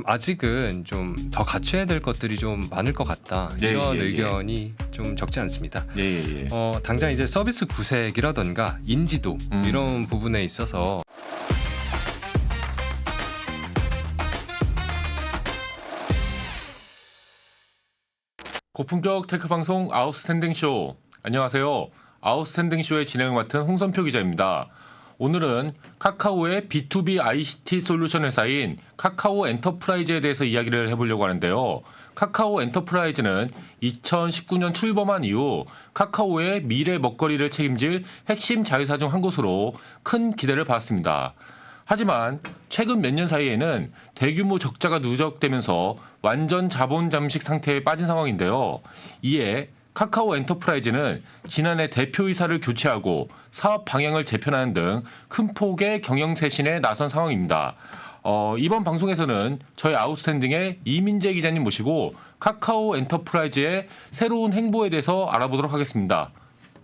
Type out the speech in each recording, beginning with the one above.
아직은 좀 더 갖춰야 될 것들이 좀 많을 것 같다. 이런 의견이 좀 적지 않습니다. 당장 이제 서비스 구색이라던가 인지도 이런 부분에 있어서 고품격 테크 방송 아웃스탠딩 쇼. 안녕하세요. 아웃스탠딩 쇼의 진행을 맡은 홍선표 기자입니다. 오늘은 카카오의 B2B ICT 솔루션 회사인 카카오 엔터프라이즈에 대해서 이야기를 해보려고 하는데요. 카카오 엔터프라이즈는 2019년 출범한 이후 카카오의 미래 먹거리를 책임질 핵심 자회사 중 한 곳으로 큰 기대를 받았습니다. 하지만 최근 몇 년 사이에는 대규모 적자가 누적되면서 완전 자본 잠식 상태에 빠진 상황인데요. 이에 카카오 엔터프라이즈는 지난해 대표이사를 교체하고 사업 방향을 재편하는 등 큰 폭의 경영쇄신에 나선 상황입니다. 이번 방송에서는 저희 아웃스탠딩의 이민재 기자님 모시고 카카오 엔터프라이즈의 새로운 행보에 대해서 알아보도록 하겠습니다.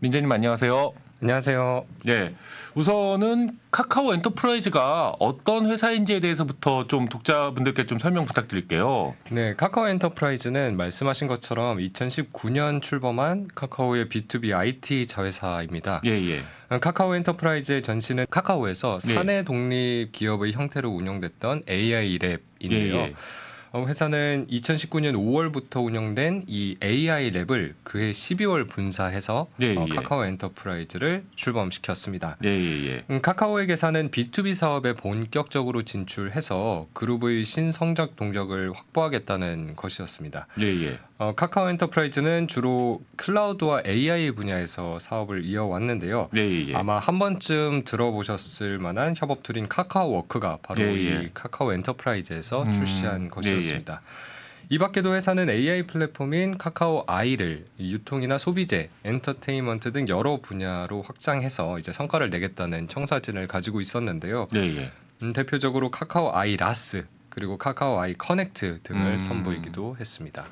민재님 안녕하세요. 안녕하세요. 예, 우선은 카카오 엔터프라이즈가 어떤 회사인지에 대해서부터 좀 독자분들께 좀 설명 부탁드릴게요. 네, 카카오 엔터프라이즈는 말씀하신 것처럼 2019년 출범한 카카오의 B2B IT 자회사입니다. 카카오 엔터프라이즈의 전신은 카카오에서 사내 독립 기업의 형태로 운영됐던 AI 랩인데요. 회사는 2019년 5월부터 운영된 이 AI 랩을 그해 12월 분사해서 카카오 엔터프라이즈를 출범시켰습니다. 카카오의 계산은 B2B 사업에 본격적으로 진출해서 그룹의 신성장 동력을 확보하겠다는 것이었습니다. 카카오 엔터프라이즈는 주로 클라우드와 AI 분야에서 사업을 이어왔는데요. 아마 한 번쯤 들어보셨을 만한 협업 툴인 카카오워크가 바로 이 카카오 엔터프라이즈에서 출시한 것이었습니다. 이 밖에도 회사는 AI 플랫폼인 카카오 아이를 유통이나 소비재, 엔터테인먼트 등 여러 분야로 확장해서 이제 성과를 내겠다는 청사진을 가지고 있었는데요. 대표적으로 카카오 아이 라스 그리고 카카오 아이 커넥트 등을 선보이기도 했습니다.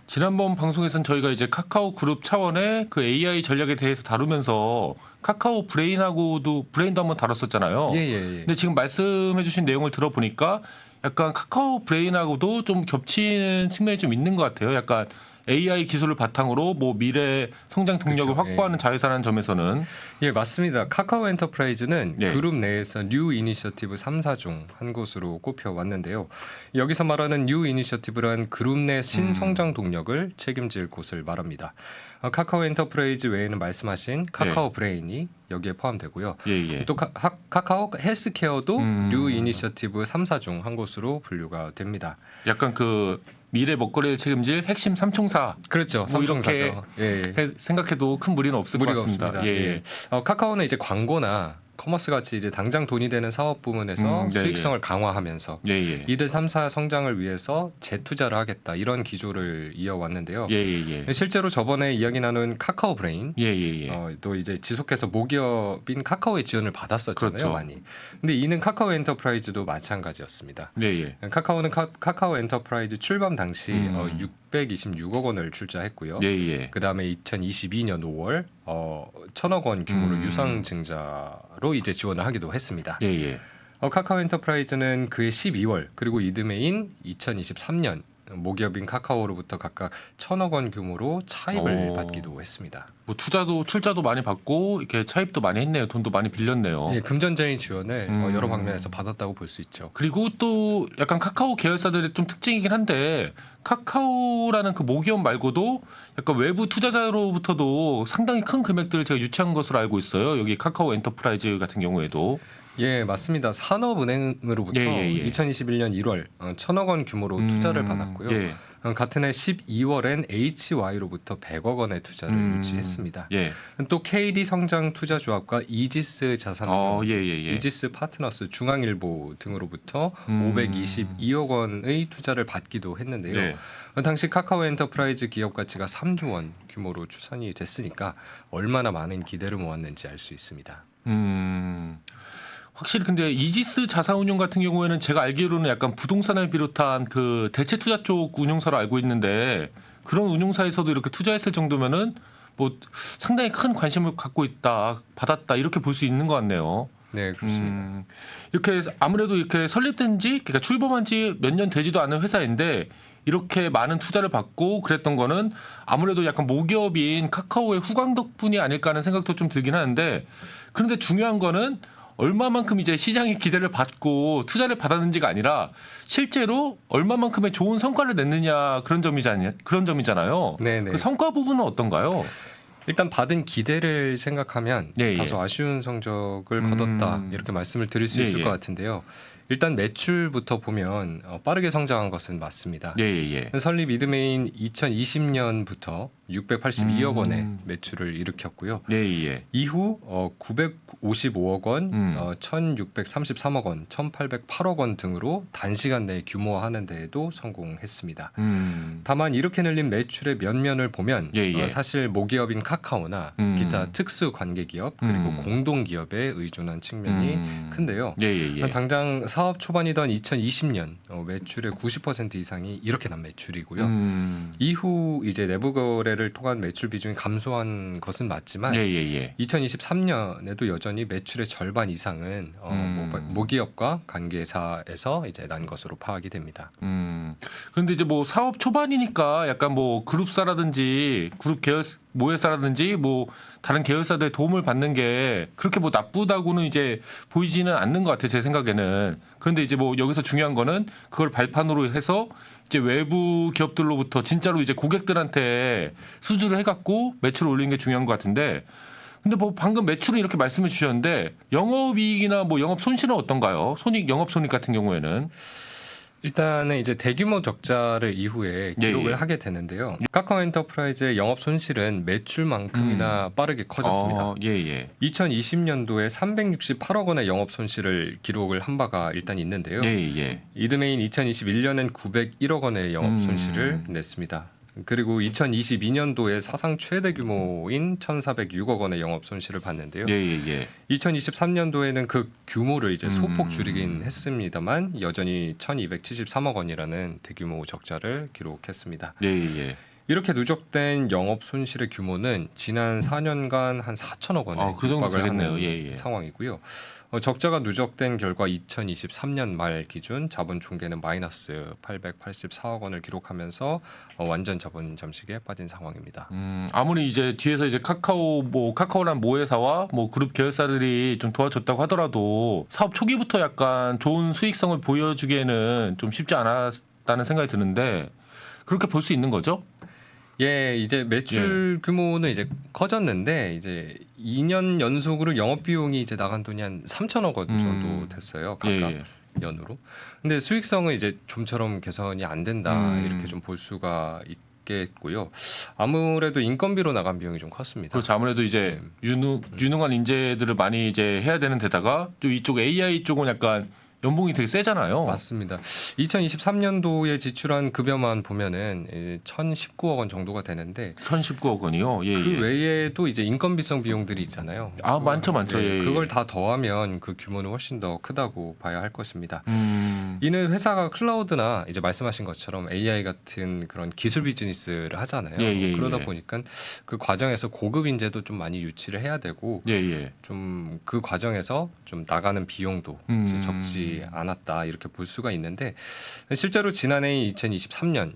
지난번 방송에서는 저희가 이제 카카오 그룹 차원의 그 AI 전략에 대해서 다루면서 카카오 브레인도 한번 다뤘었잖아요. 근데 지금 말씀해주신 내용을 들어보니까 약간 카카오 브레인하고도 좀 겹치는 측면이 좀 있는 것 같아요. 약간 AI 기술을 바탕으로 뭐 미래 성장 동력을 확보하는 자회사라는 점에서는 맞습니다. 카카오 엔터프라이즈는 그룹 내에서 뉴 이니셔티브 3사 중 한 곳으로 꼽혀왔는데요. 여기서 말하는 뉴 이니셔티브란 그룹 내 신성장 동력을 책임질 곳을 말합니다. 카카오 엔터프라이즈 외에는 말씀하신 카카오 브레인이 여기에 포함되고요. 또 카카오 헬스케어도 뉴 이니셔티브 3사 중 한 곳으로 분류가 됩니다. 약간 그 미래 먹거리를 책임질 핵심 삼총사. 그렇죠. 뭐 이렇게 생각해도 큰 무리는 없을 것 같습니다. 카카오는 이제 광고나 커머스 같이 이제 당장 돈이 되는 사업 부문에서 수익성을 강화하면서 이들 3사 성장을 위해서 재투자를 하겠다 이런 기조를 이어왔는데요. 실제로 저번에 이야기 나눈 카카오 브레인 또 이제 지속해서 모기업인 카카오의 지원을 받았었잖아요. 많이. 근데 이는 카카오 엔터프라이즈도 마찬가지였습니다. 카카오는 카카오 엔터프라이즈 출범 당시 626억 원을 출자했고요. 그 다음에 2022년 5월 1,000억 원 규모로 유상증자로 이제 지원을 하기도 했습니다. 카카오 엔터프라이즈는 그해 12월 그리고 이듬해인 2023년 모기업인 카카오로부터 각각 1,000억 원 규모로 차입을 받기도 했습니다. 뭐 출자도 많이 받고 이렇게 차입도 많이 했네요. 돈도 많이 빌렸네요. 금전적인 지원을 여러 방면에서 받았다고 볼 수 있죠. 그리고 또 약간 카카오 계열사들의 좀 특징이긴 한데 카카오라는 그 모기업 말고도 약간 외부 투자자로부터도 상당히 큰 금액들을 제가 유치한 것으로 알고 있어요. 여기 카카오 엔터프라이즈 같은 경우에도. 맞습니다. 산업은행으로부터 2021년 1월 1,000억 원 규모로 투자를 받았고요. 같은 해 12월엔 HY로부터 100억 원의 투자를 유치했습니다. 또 KD 성장 투자조합과 이지스 자산운용, 이지스 파트너스, 중앙일보 등으로부터 522억 원의 투자를 받기도 했는데요. 당시 카카오 엔터프라이즈 기업 가치가 3조 원 규모로 추산이 됐으니까 얼마나 많은 기대를 모았는지 알 수 있습니다. 확실히 근데 이지스 자산운용 같은 경우에는 제가 알기로는 약간 부동산을 비롯한 그 대체 투자 쪽 운용사로 알고 있는데 그런 운용사에서도 이렇게 투자했을 정도면은 뭐 상당히 큰 관심을 갖고 있다, 받았다 이렇게 볼 수 있는 것 같네요. 네, 그렇습니다. 이렇게 아무래도 이렇게 설립된 지, 그러니까 출범한 지 몇 년 되지도 않은 회사인데 이렇게 많은 투자를 받고 그랬던 거는 아무래도 약간 모기업인 카카오의 후광 덕분이 아닐까 하는 생각도 좀 들긴 하는데, 그런데 중요한 거는 얼마만큼 이제 시장의 기대를 받고 투자를 받았는지가 아니라 실제로 얼마만큼의 좋은 성과를 냈느냐, 그런 점이잖아요. 네네. 그 성과 부분은 어떤가요? 일단 받은 기대를 생각하면 예. 다소 아쉬운 성적을 거뒀다 이렇게 말씀을 드릴 수 있을 것 같은데요. 일단 매출부터 보면 빠르게 성장한 것은 맞습니다. 설립 이듬해인 2020년부터 682억 원의 매출을 일으켰고요. 이후 955억 원, 1633억 원, 1808억 원 등으로 단시간 내에 규모화하는 데에도 성공했습니다. 다만 이렇게 늘린 매출의 면면을 보면 사실 모기업인 카카오나 기타 특수 관계기업 그리고 공동기업에 의존한 측면이 큰데요. 당장 사업 초반이던 2020년 매출의 90% 이상이 이렇게 난 매출이고요. 이후 이제 내부 거래를 통한 매출 비중이 감소한 것은 맞지만 2023년에도 여전히 매출의 절반 이상은 모기업과 관계사에서 이제 난 것으로 파악이 됩니다. 그런데 이제 뭐 사업 초반이니까 약간 뭐 그룹사라든지 그룹 모회사라든지 뭐 다른 계열사들의 도움을 받는 게 그렇게 뭐 나쁘다고는 이제 보이지는 않는 것 같아요, 제 생각에는. 그런데 이제 뭐 여기서 중요한 거는 그걸 발판으로 해서 이제 외부 기업들로부터 진짜로 이제 고객들한테 수주를 해갖고 매출을 올리는 게 중요한 것 같은데, 근데 뭐 방금 매출은 이렇게 말씀해 주셨는데 영업이익이나 뭐 영업 손실은 어떤가요? 영업 손익 같은 경우에는? 일단은 이제 대규모 적자를 이후에 기록을 하게 되는데요. 카카오 엔터프라이즈의 영업 손실은 매출만큼이나 빠르게 커졌습니다. 2020년도에 368억 원의 영업 손실을 기록을 한 바가 일단 있는데요. 이듬해인 2021년엔 901억 원의 영업 손실을 냈습니다. 그리고 2022년도에 사상 최대 규모인 1,406억 원의 영업 손실을 봤는데요. 2023년도에는 그 규모를 이제 소폭 줄이긴 했습니다만 여전히 1,273억 원이라는 대규모 적자를 기록했습니다. 이렇게 누적된 영업 손실의 규모는 지난 4년간 한 4천억 원에 그 정도 육박을 되겠네요. 하는 상황이고요. 적자가 누적된 결과 2023년 말 기준 자본 총계는 마이너스 884억 원을 기록하면서 완전 자본 잠식에 빠진 상황입니다. 아무리 이제 뒤에서 이제 카카오란 모회사와 뭐 그룹 계열사들이 좀 도와줬다고 하더라도 사업 초기부터 약간 좋은 수익성을 보여주기에는 좀 쉽지 않았다는 생각이 드는데, 그렇게 볼 수 있는 거죠? 이제 매출 규모는 이제 커졌는데 이제 2년 연속으로 영업 비용이 이제 나간 돈이 한 3천억 원 정도 됐어요. 각각 연으로. 근데 수익성은 이제 좀처럼 개선이 안 된다 이렇게 좀 볼 수가 있겠고요. 아무래도 인건비로 나간 비용이 좀 컸습니다. 그렇죠. 아무래도 이제 유능한 인재들을 많이 이제 해야 되는 데다가 또 이쪽 AI 쪽은 약간 연봉이 되게 세잖아요. 맞습니다. 2023년도에 지출한 급여만 보면은 1,019억 원 정도가 되는데 1,019억 원이요. 그 외에도 이제 인건비성 비용들이 있잖아요. 많죠. 그걸 다 더하면 그 규모는 훨씬 더 크다고 봐야 할 것입니다. 이는 회사가 클라우드나 이제 말씀하신 것처럼 AI 같은 그런 기술 비즈니스를 하잖아요. 그러다 보니까 그 과정에서 고급 인재도 좀 많이 유치를 해야 되고 좀 그 과정에서 좀 나가는 비용도 이제 적지 않았다 이렇게 볼 수가 있는데, 실제로 지난해 2023년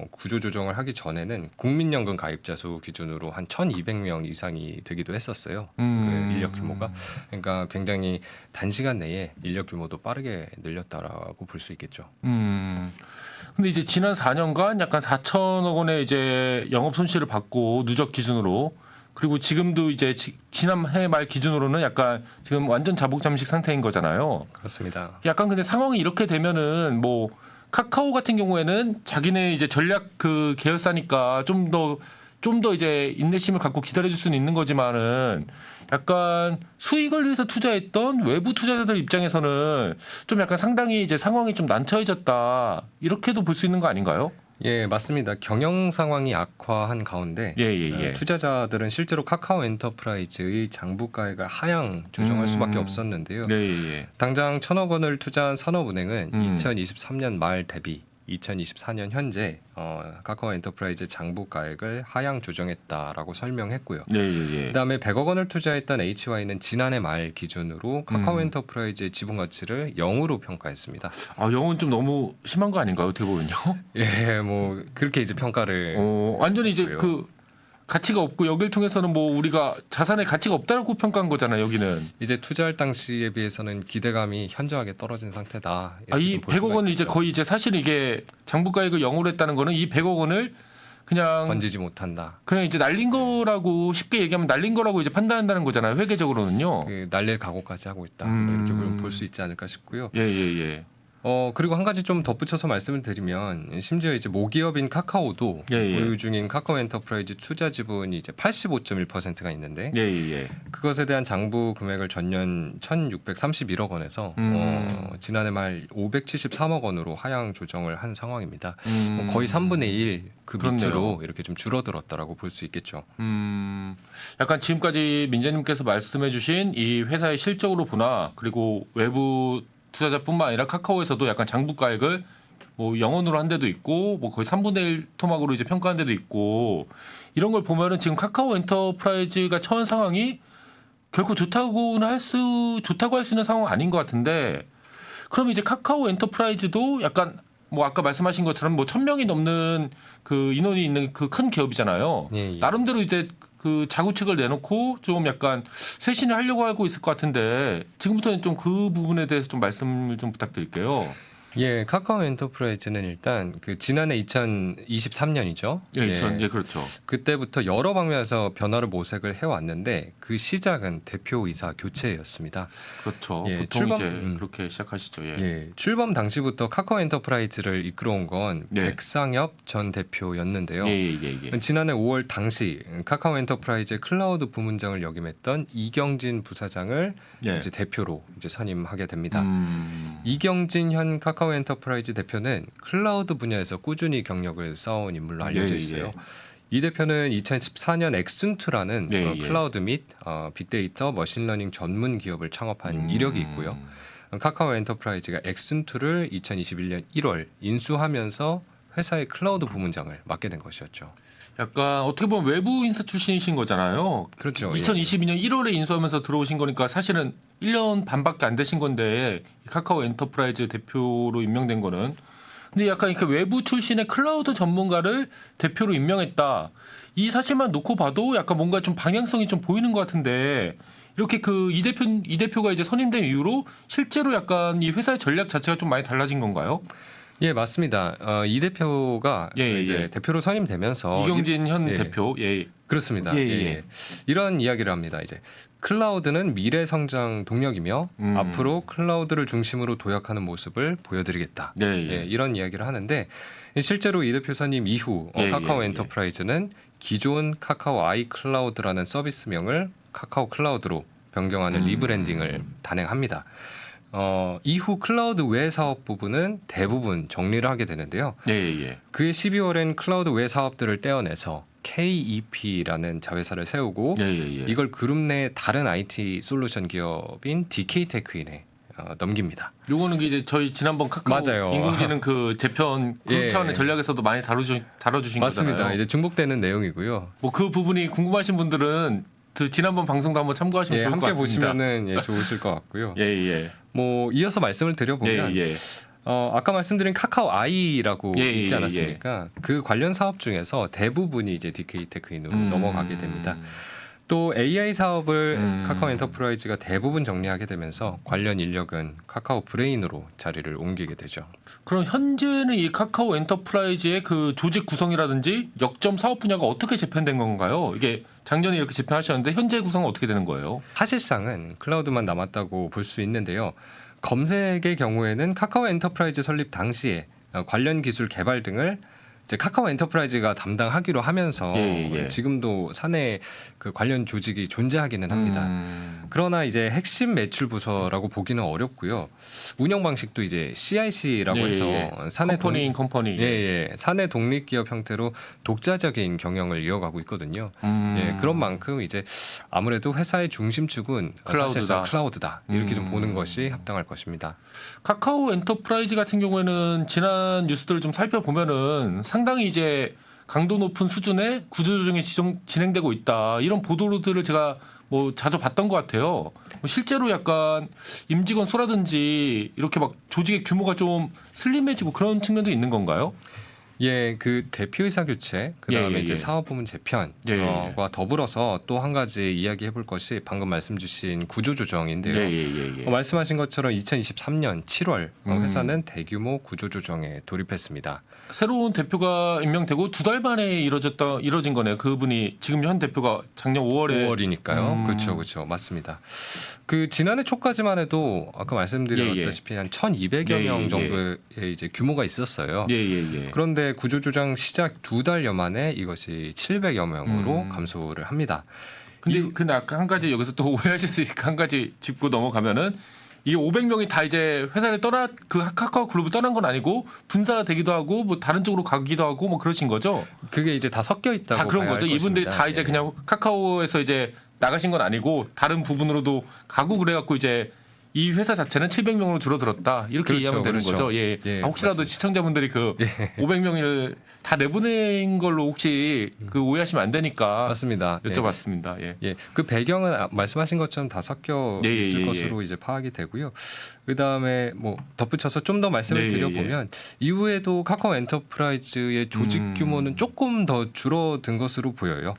구조 조정을 하기 전에는 국민연금 가입자 수 기준으로 한 1,200명 이상이 되기도 했었어요. 그 인력 규모가. 그러니까 굉장히 단시간 내에 인력 규모도 빠르게 늘렸다라고 볼 수 있겠죠. 근데 이제 지난 4년간 약간 4천억 원의 이제 영업 손실을 받고 누적 기준으로, 그리고 지금도 이제 지난해 말 기준으로는 약간 지금 완전 자복 잠식 상태인 거잖아요. 그렇습니다. 약간 근데 상황이 이렇게 되면은 뭐 카카오 같은 경우에는 자기네 이제 전략 그 계열사니까 좀 더 이제 인내심을 갖고 기다려줄 수는 있는 거지만은 약간 수익을 위해서 투자했던 외부 투자자들 입장에서는 좀 약간 상당히 이제 상황이 좀 난처해졌다 이렇게도 볼 수 있는 거 아닌가요? 맞습니다. 경영 상황이 악화한 가운데 투자자들은 실제로 카카오 엔터프라이즈의 장부가액을 하향 조정할 수밖에 없었는데요. 당장 1,000억 원을 투자한 산업은행은 2023년 말 대비 2024년 현재 카카오 엔터프라이즈 장부가액을 하향 조정했다라고 설명했고요. 그다음에 100억 원을 투자했던 HY는 지난해 말 기준으로 카카오 엔터프라이즈의 지분 가치를 0으로 평가했습니다. 아, 0은 좀 너무 심한 거 아닌가요, 어떻게 보면요? 예, 뭐 그렇게 이제 평가를 완전히 이제 했고요. 그 가치가 없고 여기를 통해서는 뭐 우리가 자산의 가치가 없다고 평가한 거잖아요, 여기는. 이제 투자할 당시에 비해서는 기대감이 현저하게 떨어진 상태다. 이 100억 원은 이제 거의 이제 사실 이게 장부가액을 0으로 했다는 거는 이 100억 원을 그냥 건지지 못한다. 그냥 이제 날린 거라고 쉽게 얘기하면 날린 거라고 이제 판단한다는 거잖아요, 회계적으로는요. 그 날릴 각오까지 하고 있다. 이렇게 볼 수 있지 않을까 싶고요. 예. 그리고 한 가지 좀 덧붙여서 말씀을 드리면 심지어 이제 모기업인 카카오도 보유 중인 카카오 엔터프라이즈 투자 지분이 이제 85.1%가 있는데 그것에 대한 장부 금액을 전년 1,631억 원에서 지난해 말 573억 원으로 하향 조정을 한 상황입니다. 뭐 거의 3분의 1 그 밑으로 이렇게 좀 줄어들었다라고 볼 수 있겠죠. 약간 지금까지 민재님께서 말씀해주신 이 회사의 실적으로 보나 그리고 외부 투자자뿐만 아니라 카카오에서도 약간 장부가액을 뭐 0원으로 한 데도 있고 뭐 거의 3분의 1 토막으로 이제 평가한 데도 있고 이런 걸 보면은 지금 카카오 엔터프라이즈가 처한 상황이 결코 좋다고 할 수 있는 상황은 아닌 것 같은데 그럼 이제 카카오 엔터프라이즈도 약간 뭐 아까 말씀하신 것처럼 뭐 1,000명이 넘는 그 인원이 있는 그 큰 기업이잖아요. 나름대로 이제 그 자구책을 내놓고 좀 약간 쇄신을 하려고 하고 있을 것 같은데 지금부터는 좀 그 부분에 대해서 좀 말씀을 좀 부탁드릴게요. 예, 카카오 엔터프라이즈는 일단 그 지난해 2023년이죠. 그렇죠. 그때부터 여러 방면에서 변화를 모색을 해왔는데 그 시작은 대표이사 교체였습니다. 그렇죠. 예, 보통 이제 그렇게 시작하시죠. 출범 당시부터 카카오 엔터프라이즈를 이끌어온 건 백상엽 전 대표였는데요. 지난해 5월 당시 카카오 엔터프라이즈의 클라우드 부문장을 역임했던 이경진 부사장을 이제 대표로 이제 선임하게 됩니다. 이경진 현 카카오 엔터프라이즈 대표는 클라우드 분야에서 꾸준히 경력을 쌓아온 인물로 알려져 있어요. 이 대표는 2014년 엑슨투라는 클라우드 및 빅데이터 머신러닝 전문 기업을 창업한 이력이 있고요. 카카오 엔터프라이즈가 엑슨투를 2021년 1월 인수하면서 회사의 클라우드 부문장을 맡게 된 것이었죠. 약간 어떻게 보면 외부 인사 출신이신 거잖아요. 그렇죠. 2022년 1월에 인수하면서 들어오신 거니까 사실은 1년 반밖에 안 되신 건데 카카오 엔터프라이즈 대표로 임명된 거는 근데 약간 이렇게 외부 출신의 클라우드 전문가를 대표로 임명했다. 이 사실만 놓고 봐도 약간 뭔가 좀 방향성이 좀 보이는 것 같은데 이렇게 그 이 대표가 이제 선임된 이후로 실제로 약간 이 회사의 전략 자체가 좀 많이 달라진 건가요? 예, 맞습니다. 이 대표가 이제 대표로 선임되면서 이경진 현 대표, 그렇습니다. 이런 이야기를 합니다. 이제 클라우드는 미래 성장 동력이며 앞으로 클라우드를 중심으로 도약하는 모습을 보여드리겠다. 이런 이야기를 하는데 실제로 이 대표 선임 이후 카카오 엔터프라이즈는 기존 카카오 아이 클라우드라는 서비스명을 카카오 클라우드로 변경하는 리브랜딩을 단행합니다. 이후 클라우드 외 사업 부분은 대부분 정리를 하게 되는데요. 그해 12월엔 클라우드 외 사업들을 떼어내서 KEP라는 자회사를 세우고 이걸 그룹 내 다른 IT 솔루션 기업인 DK테크인에 넘깁니다. 요거는 이제 저희 지난번 카카오 인공지능 그 재편 그룹 차원의 전략에서도 많이 다뤄주신 맞습니다. 거잖아요. 이제 중복되는 내용이고요. 뭐 그 부분이 궁금하신 분들은 그 지난번 방송도 한번 참고하시면 좋을 것 같습니다. 함께 보시면은 좋으실 것 같고요. 뭐 이어서 말씀을 드려보면 아까 말씀드린 카카오 아이라고 있지 않았습니까? 그 관련 사업 중에서 대부분이 이제 DK테크인으로 넘어가게 됩니다. 또 AI 사업을 카카오 엔터프라이즈가 대부분 정리하게 되면서 관련 인력은 카카오 브레인으로 자리를 옮기게 되죠. 그럼 현재는 이 카카오 엔터프라이즈의 그 조직 구성이라든지 역점 사업 분야가 어떻게 재편된 건가요? 이게 작년에 이렇게 재편하셨는데 현재 구성은 어떻게 되는 거예요? 사실상은 클라우드만 남았다고 볼 수 있는데요. 검색의 경우에는 카카오 엔터프라이즈 설립 당시에 관련 기술 개발 등을 이제 카카오 엔터프라이즈가 담당하기로 하면서 지금도 사내 그 관련 조직이 존재하기는 합니다. 그러나 이제 핵심 매출 부서라고 보기는 어렵고요. 운영 방식도 이제 CIC라고 해서 사내 컴퍼니 사내 독립 기업 형태로 독자적인 경영을 이어가고 있거든요. 그런 만큼 이제 아무래도 회사의 중심축은 사실상 클라우드다. 이렇게 좀 보는 것이 합당할 것입니다. 카카오 엔터프라이즈 같은 경우에는 지난 뉴스들을 좀 살펴보면은 상당히 이제 강도 높은 수준의 구조조정이 진행되고 있다. 이런 보도들을 제가 뭐 자주 봤던 것 같아요. 뭐 실제로 약간 임직원 수라든지 이렇게 막 조직의 규모가 좀 슬림해지고 그런 측면도 있는 건가요? 예, 그 대표이사 교체, 그다음에 이제 사업부문 재편과 더불어서 또 한 가지 이야기해볼 것이 방금 말씀 주신 구조조정인데요. 말씀하신 것처럼 2023년 7월 회사는 대규모 구조조정에 돌입했습니다. 새로운 대표가 임명되고 2달 만에 이뤄진 거네요. 그분이 지금 현 대표가 작년 5월이니까요. 그렇죠, 맞습니다. 그 지난해 초까지만 해도 아까 말씀드렸다시피 한 1,200여 명 정도의 이제 규모가 있었어요. 그런데 구조조정 시작 2달여 만에 이것이 700여 명으로 감소를 합니다. 근데 아까 한 가지 여기서 또 오해하실 수 있으니까 한 가지 짚고 넘어가면은 이게 500명이 다 이제 회사를 그 카카오 그룹을 떠난 건 아니고 분사되기도 하고 뭐 다른 쪽으로 가기도 하고 뭐 그러신 거죠? 그게 이제 다 섞여 있다고 다 그런 거죠. 이분들이 다 이제 네. 그냥 카카오에서 이제 나가신 건 아니고 다른 부분으로도 가고 그래갖고 이제 이 회사 자체는 700명으로 줄어들었다 이렇게 이해하면 되는 거죠. 혹시라도 맞습니다. 시청자분들이 그 500명을 다 내보낸 걸로 혹시 그 오해하시면 안 되니까 맞습니다. 여쭤봤습니다. 그 배경은 말씀하신 것처럼 다 섞여 있을 것으로 이제 파악이 되고요. 그다음에 뭐 덧붙여서 좀 더 말씀을 드려보면 이후에도 카카오 엔터프라이즈의 조직 규모는 조금 더 줄어든 것으로 보여요.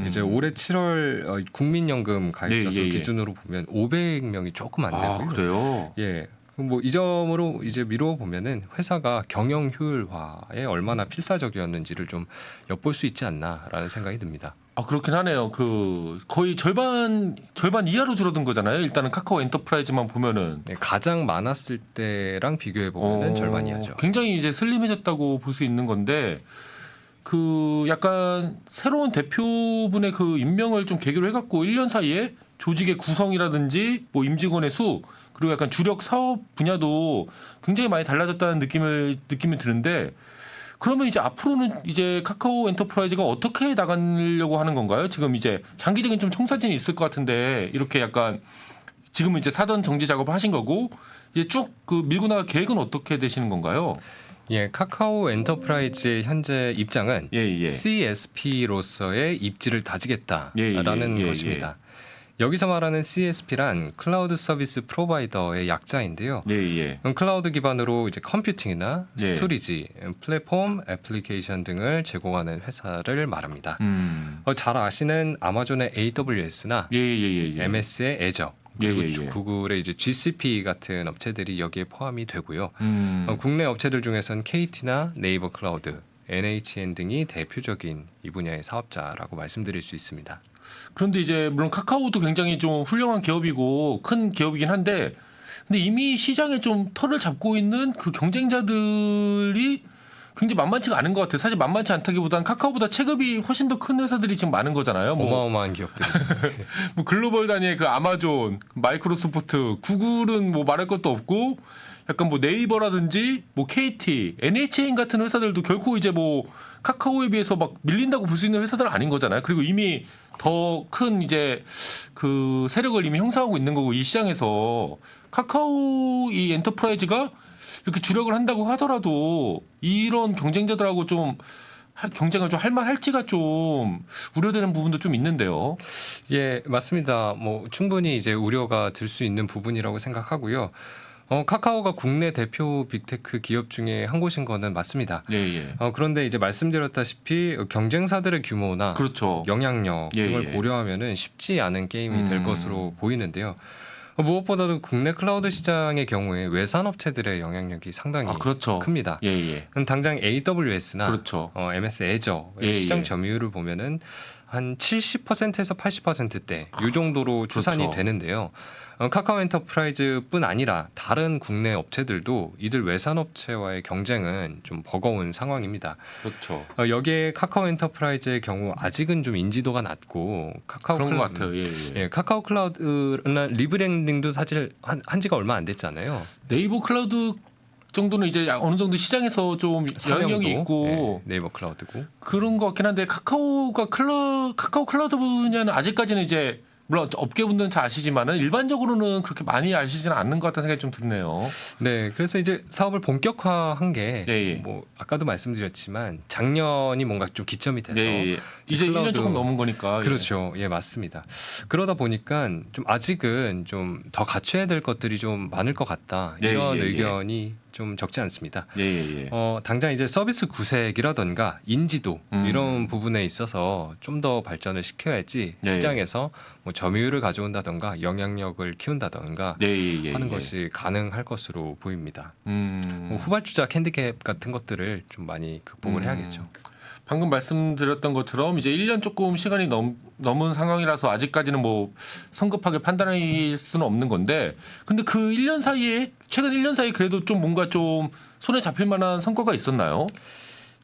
이제 올해 7월 국민연금 가입자 수 기준으로 보면 500명이 조금 안 되고요. 그래요? 뭐 이 점으로 이제 미루어 보면은 회사가 경영 효율화에 얼마나 필사적이었는지를 좀 엿볼 수 있지 않나라는 생각이 듭니다. 그렇긴 하네요. 그 거의 절반 이하로 줄어든 거잖아요. 일단은 카카오 엔터프라이즈만 보면은 가장 많았을 때랑 비교해 보면은 절반 이하죠. 굉장히 이제 슬림해졌다고 볼 수 있는 건데 그 약간 새로운 대표분의 그 임명을 좀 계기로 해갖고 1년 사이에 조직의 구성이라든지 뭐 임직원의 수 그리고 약간 주력 사업 분야도 굉장히 많이 달라졌다는 느낌이 드는데 그러면 이제 앞으로는 이제 카카오 엔터프라이즈가 어떻게 나가려고 하는 건가요? 지금 이제 장기적인 좀 청사진이 있을 것 같은데 이렇게 약간 지금은 이제 사전 정지 작업을 하신 거고 이제 쭉 그 밀고 나갈 계획은 어떻게 되시는 건가요? 카카오 엔터프라이즈의 현재 입장은 CSP로서의 입지를 다지겠다라는 것입니다. 여기서 말하는 CSP란 클라우드 서비스 프로바이더의 약자인데요. 클라우드 기반으로 이제 컴퓨팅이나 스토리지, 플랫폼, 애플리케이션 등을 제공하는 회사를 말합니다. 잘 아시는 아마존의 AWS나 MS의 애저, 그리고 구글의 이제 GCP 같은 업체들이 여기에 포함이 되고요. 국내 업체들 중에서는 KT나 네이버 클라우드, NHN 등이 대표적인 이 분야의 사업자라고 말씀드릴 수 있습니다. 그런데 이제 물론 카카오도 굉장히 좀 훌륭한 기업이고 큰 기업이긴 한데 근데 이미 시장에 좀 털을 잡고 있는 그 경쟁자들이 굉장히 만만치가 않은 것 같아요. 사실 만만치 않다기보다는 카카오보다 체급이 훨씬 더 큰 회사들이 지금 많은 거잖아요. 어마어마한 기업들이죠. 뭐 글로벌 단위의 그 아마존, 마이크로소프트, 구글은 뭐 말할 것도 없고 약간 뭐 네이버라든지 뭐 KT, NHN 같은 회사들도 결코 이제 뭐 카카오에 비해서 막 밀린다고 볼 수 있는 회사들은 아닌 거잖아요. 그리고 이미 더 큰 이제 그 세력을 이미 형성하고 있는 거고 이 시장에서 카카오 이 엔터프라이즈가 이렇게 주력을 한다고 하더라도 이런 경쟁자들하고 좀 경쟁을 좀 할만할지가 좀 우려되는 부분도 좀 있는데요. 맞습니다. 뭐 충분히 이제 우려가 들 수 있는 부분이라고 생각하고요. 카카오가 국내 대표 빅테크 기업 중에 한 곳인 거는 맞습니다. 그런데 이제 말씀드렸다시피 경쟁사들의 규모나 영향력 등을 고려하면은 쉽지 않은 게임이 될 것으로 보이는데요. 무엇보다도 국내 클라우드 시장의 경우에 외산 업체들의 영향력이 상당히 큽니다. 당장 AWS나 MS 애저의 시장 점유율을 보면은 한 70%에서 80%대 이 정도로 추산이 그렇죠. 되는데요. 카카오 엔터프라이즈뿐 아니라 다른 국내 업체들도 이들 외산업체와의 경쟁은 좀 버거운 상황입니다. 그렇죠. 여기에 카카오 엔터프라이즈의 경우 아직은 좀 인지도가 낮고 그런 것 같아요. 예, 예. 예, 카카오 클라우드나 리브랜딩도 사실 한 지가 얼마 안 됐잖아요. 네이버 클라우드 정도는 이제 어느 정도 시장에서 좀 영향력이 있고 예, 네이버 클라우드고 그런 것 같긴 한데 카카오 클라우드 분야는 아직까지는 이제 물론 업계분들은 잘 아시지만은 일반적으로는 그렇게 많이 아시지는 않는 것 같다는 생각이 좀 드네요. 네, 그래서 이제 사업을 본격화한 게 예, 예. 뭐 아까도 말씀드렸지만 작년이 뭔가 좀 기점이 돼서 예, 예. 이제 1년 조금 넘은 거니까. 그렇죠. 예, 맞습니다. 그러다 보니까 좀 아직은 좀 더 갖춰야 될 것들이 좀 많을 것 같다. 예, 이런 예, 예. 의견이 좀 적지 않습니다. 예, 예, 예. 당장 이제 서비스 구색이라던가 인지도 음. 이런 부분에 있어서 좀 더 발전을 시켜야지 예, 예. 시장에서 뭐 점유율을 가져온다던가 영향력을 키운다던가 예, 예, 예, 하는 예. 것이 가능할 것으로 보입니다. 뭐 음. 후발주자 캔디캡 같은 것들을 좀 많이 극복을 해야겠죠. 방금 말씀드렸던 것처럼 이제 1년 조금 시간이 넘은 상황이라서 아직까지는 뭐 성급하게 판단할 수는 없는 건데 근데 그 1년 사이에 최근 1년 사이에 그래도 좀 뭔가 좀 손에 잡힐 만한 성과가 있었나요?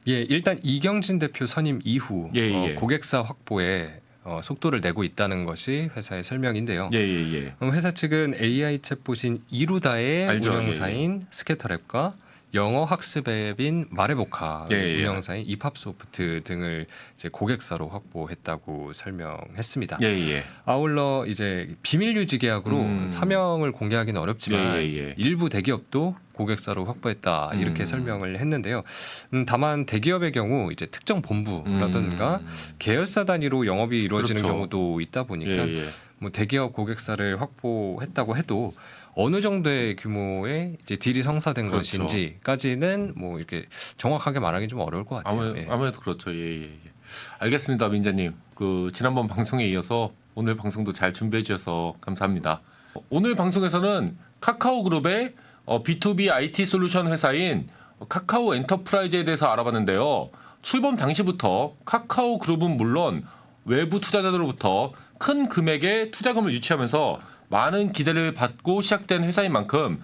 예, 일단 이경진 대표 선임 이후 예, 예. 고객사 확보에 속도를 내고 있다는 것이 회사의 설명인데요. 예, 예, 예. 회사 측은 AI 챗봇인 이루다의 알죠. 운영사인 스캐터랩과 영어 학습 앱인 마레보카의 예, 예. 운영사인 이팝소프트 등을 이제 고객사로 확보했다고 설명했습니다. 예, 예. 아울러 이제 비밀 유지 계약으로 사명을 공개하기는 어렵지만 예, 예, 예. 일부 대기업도 고객사로 확보했다 이렇게 설명을 했는데요. 다만 대기업의 경우 이제 특정 본부라든가 계열사 단위로 영업이 이루어지는 그렇죠. 경우도 있다 보니까 예, 예. 뭐 대기업 고객사를 확보했다고 해도 어느 정도의 규모의 이제 딜이 성사된 그렇죠. 것인지까지는 뭐 이렇게 정확하게 말하기 좀 어려울 것 같아요. 예. 아무래도 그렇죠. 예, 예, 예. 알겠습니다, 민자님. 그 지난번 방송에 이어서 오늘 방송도 잘 준비해 주셔서 감사합니다. 오늘 방송에서는 카카오 그룹의 B2B IT 솔루션 회사인 카카오 엔터프라이즈에 대해서 알아봤는데요. 출범 당시부터 카카오 그룹은 물론 외부 투자자들로부터 큰 금액의 투자금을 유치하면서 많은 기대를 받고 시작된 회사인 만큼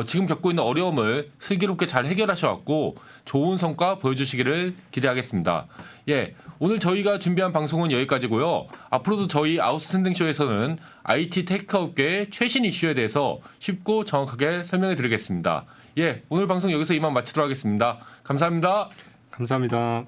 지금 겪고 있는 어려움을 슬기롭게 잘 해결하셔왔고 좋은 성과 보여주시기를 기대하겠습니다. 예, 오늘 저희가 준비한 방송은 여기까지고요. 앞으로도 저희 아웃스탠딩 쇼에서는 IT 테크 업계의 최신 이슈에 대해서 쉽고 정확하게 설명해 드리겠습니다. 예, 오늘 방송 여기서 이만 마치도록 하겠습니다. 감사합니다. 감사합니다.